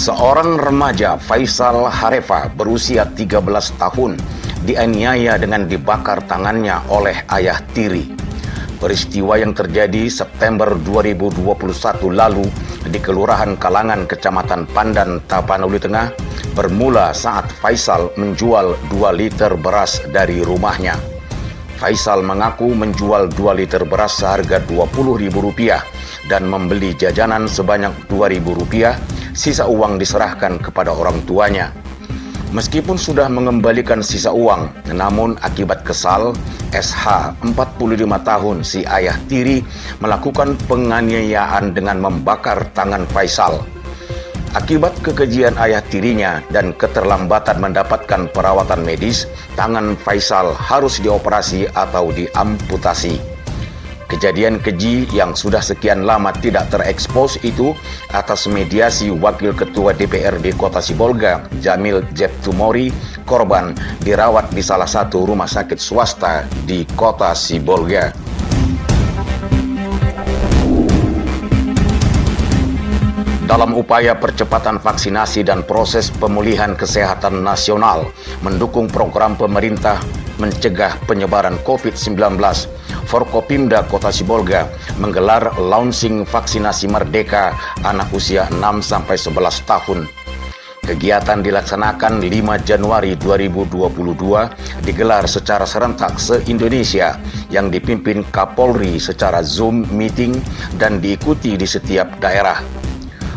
Seorang remaja Faisal Harefa berusia 13 tahun dianiaya dengan dibakar tangannya oleh ayah tiri. Peristiwa yang terjadi September 2021 lalu di Kelurahan Kalangan, Kecamatan Pandan, Tapanuli Tengah bermula saat Faisal menjual 2 liter beras dari rumahnya. Faisal mengaku menjual 2 liter beras seharga Rp20.000 dan membeli jajanan sebanyak Rp2.000. Sisa uang diserahkan kepada orang tuanya. Meskipun sudah mengembalikan sisa uang, namun akibat kesal, SH 45 tahun si ayah tiri melakukan penganiayaan dengan membakar tangan Faisal. Akibat kekejian ayah tirinya dan keterlambatan mendapatkan perawatan medis, tangan Faisal harus dioperasi atau diamputasi. Kejadian keji yang sudah sekian lama tidak terekspos itu atas mediasi Wakil Ketua DPRD Kota Sibolga, Jamil Jeptumori, korban dirawat di salah satu rumah sakit swasta di Kota Sibolga. Dalam upaya percepatan vaksinasi dan proses pemulihan kesehatan nasional, mendukung program pemerintah mencegah penyebaran COVID-19, Forkopimda Kota Sibolga menggelar launching vaksinasi Merdeka anak usia 6-11 tahun. Kegiatan dilaksanakan 5 Januari 2022, digelar secara serentak se-Indonesia yang dipimpin Kapolri secara Zoom meeting dan diikuti di setiap daerah.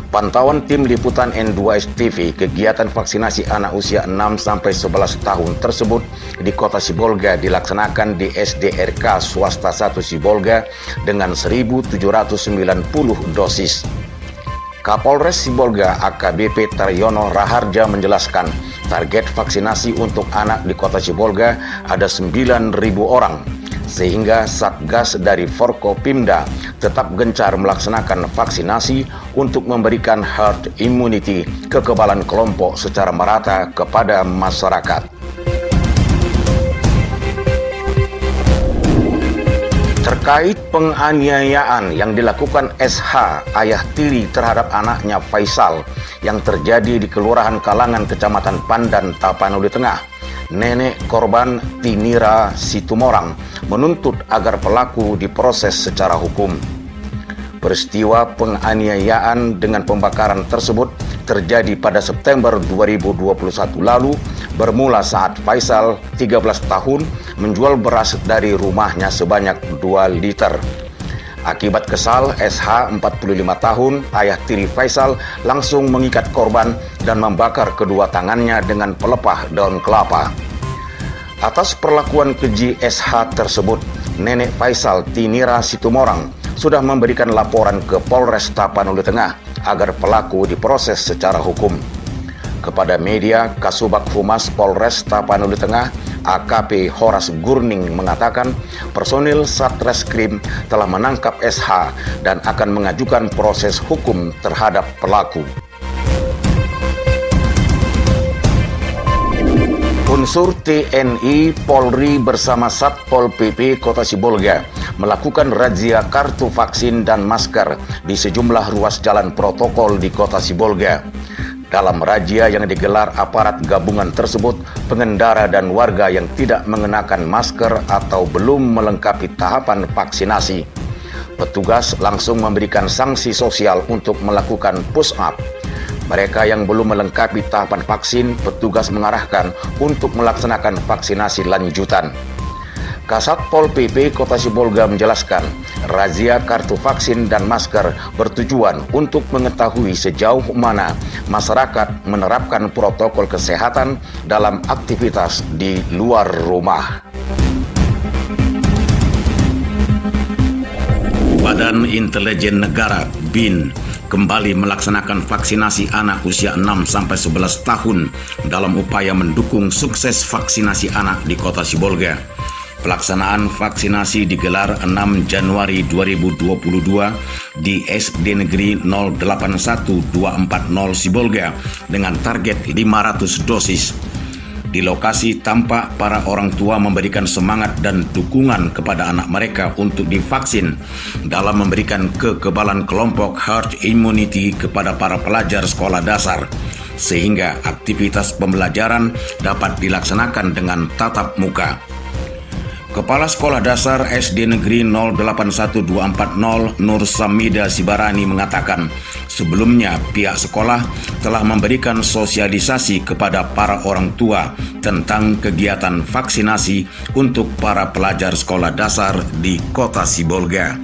Pantauan tim liputan N2S TV, kegiatan vaksinasi anak usia 6-11 tahun tersebut di Kota Sibolga dilaksanakan di SDRK Swasta 1 Sibolga dengan 1.790 dosis. Kapolres Sibolga AKBP Taryono Raharja menjelaskan, target vaksinasi untuk anak di Kota Sibolga ada 9.000 orang. Sehingga Satgas dari Forkopimda tetap gencar melaksanakan vaksinasi untuk memberikan herd immunity, kekebalan kelompok secara merata kepada masyarakat. Terkait penganiayaan yang dilakukan SH, ayah tiri terhadap anaknya Faisal yang terjadi di Kelurahan Kalangan, Kecamatan Pandan, Tapanuli Tengah, nenek korban Tinira Situmorang menuntut agar pelaku diproses secara hukum. Peristiwa penganiayaan dengan pembakaran tersebut terjadi pada September 2021 lalu, bermula saat Faisal 13 tahun menjual beras dari rumahnya sebanyak 2 liter. Akibat kesal, SH 45 tahun, ayah tiri Faisal langsung mengikat korban dan membakar kedua tangannya dengan pelepah daun kelapa. Atas perlakuan keji SH tersebut, nenek Faisal Tinira Situmorang sudah memberikan laporan ke Polres Tapanuli Tengah agar pelaku diproses secara hukum. Kepada media, Kasubag Humas Polres Tapanuli Tengah, AKP Horas Gurning mengatakan personil Satreskrim telah menangkap SH dan akan mengajukan proses hukum terhadap pelaku. Unsur TNI Polri bersama Satpol PP Kota Sibolga melakukan razia kartu vaksin dan masker di sejumlah ruas jalan protokol di Kota Sibolga. Dalam razia yang digelar aparat gabungan tersebut, pengendara dan warga yang tidak mengenakan masker atau belum melengkapi tahapan vaksinasi, petugas langsung memberikan sanksi sosial untuk melakukan push up. Mereka yang belum melengkapi tahapan vaksin, petugas mengarahkan untuk melaksanakan vaksinasi lanjutan. Kasatpol PP Kota Sibolga menjelaskan, razia kartu vaksin dan masker bertujuan untuk mengetahui sejauh mana masyarakat menerapkan protokol kesehatan dalam aktivitas di luar rumah. Badan Intelijen Negara (BIN) kembali melaksanakan vaksinasi anak usia 6-11 tahun dalam upaya mendukung sukses vaksinasi anak di Kota Sibolga. Pelaksanaan vaksinasi digelar 6 Januari 2022 di SD Negeri 081240 Sibolga dengan target 500 dosis. Di lokasi tampak para orang tua memberikan semangat dan dukungan kepada anak mereka untuk divaksin dalam memberikan kekebalan kelompok herd immunity kepada para pelajar sekolah dasar, sehingga aktivitas pembelajaran dapat dilaksanakan dengan tatap muka. Kepala Sekolah Dasar SD Negeri 081240 Nur Samida Sibarani mengatakan, sebelumnya pihak sekolah telah memberikan sosialisasi kepada para orang tua tentang kegiatan vaksinasi untuk para pelajar sekolah dasar di Kota Sibolga.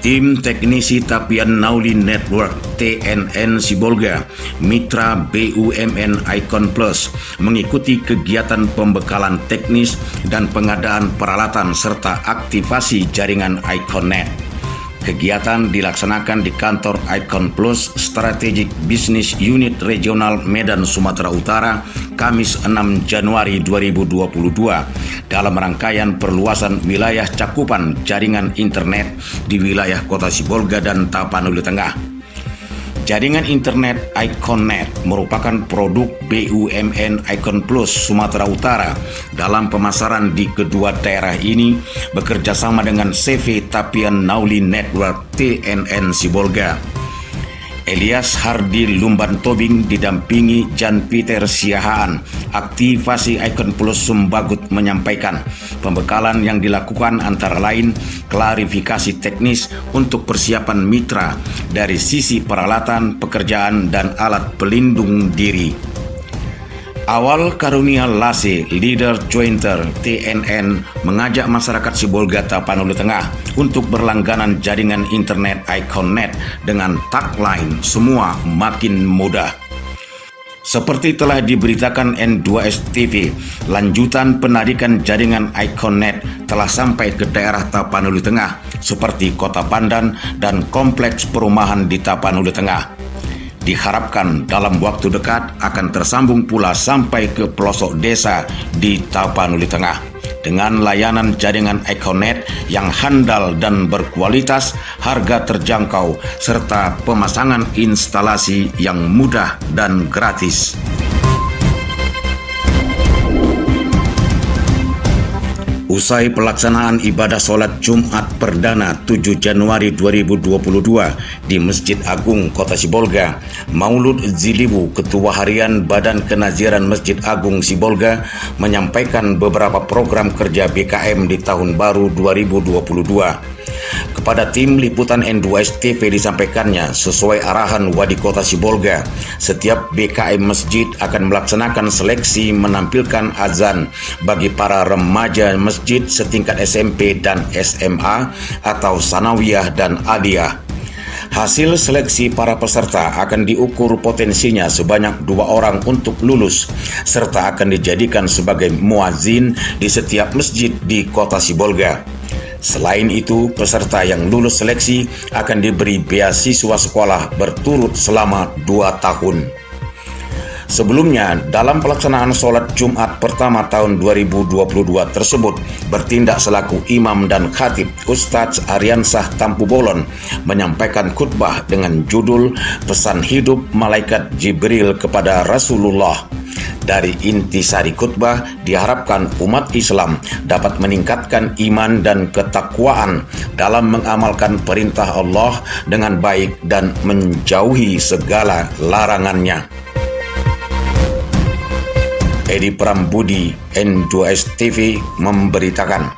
Tim Teknisi Tapian Nauli Network TNN Sibolga, mitra BUMN Icon Plus, mengikuti kegiatan pembekalan teknis dan pengadaan peralatan serta aktivasi jaringan IconNet. Kegiatan dilaksanakan di kantor Icon Plus Strategic Business Unit Regional Medan Sumatera Utara, Kamis 6 Januari 2022 dalam rangkaian perluasan wilayah cakupan jaringan internet di wilayah Kota Sibolga dan Tapanuli Tengah. Jaringan internet IconNet merupakan produk BUMN Icon Plus Sumatera Utara. Dalam pemasaran di kedua daerah ini bekerja sama dengan CV Tapian Nauli Network TNN Sibolga. Elias Hardi Lumban Tobing didampingi Jan Peter Siahaan, aktivasi Icon Plus Sumbagut, menyampaikan pembekalan yang dilakukan antara lain klarifikasi teknis untuk persiapan mitra dari sisi peralatan, pekerjaan, dan alat pelindung diri. Awal Karunia Lase, leader jointer TNN, mengajak masyarakat Sibolga Tapanuli Tengah untuk berlangganan jaringan internet IconNet dengan tagline "Semua Makin Mudah". Seperti telah diberitakan N2S TV, lanjutan penarikan jaringan IconNet telah sampai ke daerah Tapanuli Tengah seperti Kota Pandan dan kompleks perumahan di Tapanuli Tengah. Diharapkan dalam waktu dekat akan tersambung pula sampai ke pelosok desa di Tapanuli Tengah. Dengan layanan jaringan IconNet yang handal dan berkualitas, harga terjangkau, serta pemasangan instalasi yang mudah dan gratis. Usai pelaksanaan ibadah sholat Jumat perdana 7 Januari 2022 di Masjid Agung Kota Sibolga, Maulud Zilibu, Ketua Harian Badan Kenaziran Masjid Agung Sibolga, menyampaikan beberapa program kerja BKM di tahun baru 2022. Kepada tim liputan N2S TV disampaikannya, sesuai arahan Wadi Kota Sibolga, setiap BKM masjid akan melaksanakan seleksi menampilkan azan bagi para remaja masjid setingkat SMP dan SMA atau sanawiyah dan aliyah. Hasil seleksi para peserta akan diukur potensinya sebanyak 2 orang untuk lulus, serta akan dijadikan sebagai muazin di setiap masjid di Kota Sibolga. Selain itu, peserta yang lulus seleksi akan diberi beasiswa sekolah berturut selama 2 tahun. Sebelumnya, dalam pelaksanaan sholat Jumat pertama tahun 2022 tersebut, bertindak selaku imam dan khatib Ustadz Aryansah Tampu Bolon menyampaikan khutbah dengan judul Pesan Hidup Malaikat Jibril kepada Rasulullah. Dari intisari khutbah diharapkan umat Islam dapat meningkatkan iman dan ketakwaan dalam mengamalkan perintah Allah dengan baik dan menjauhi segala larangannya. Edi Prambudi, N2S TV memberitakan.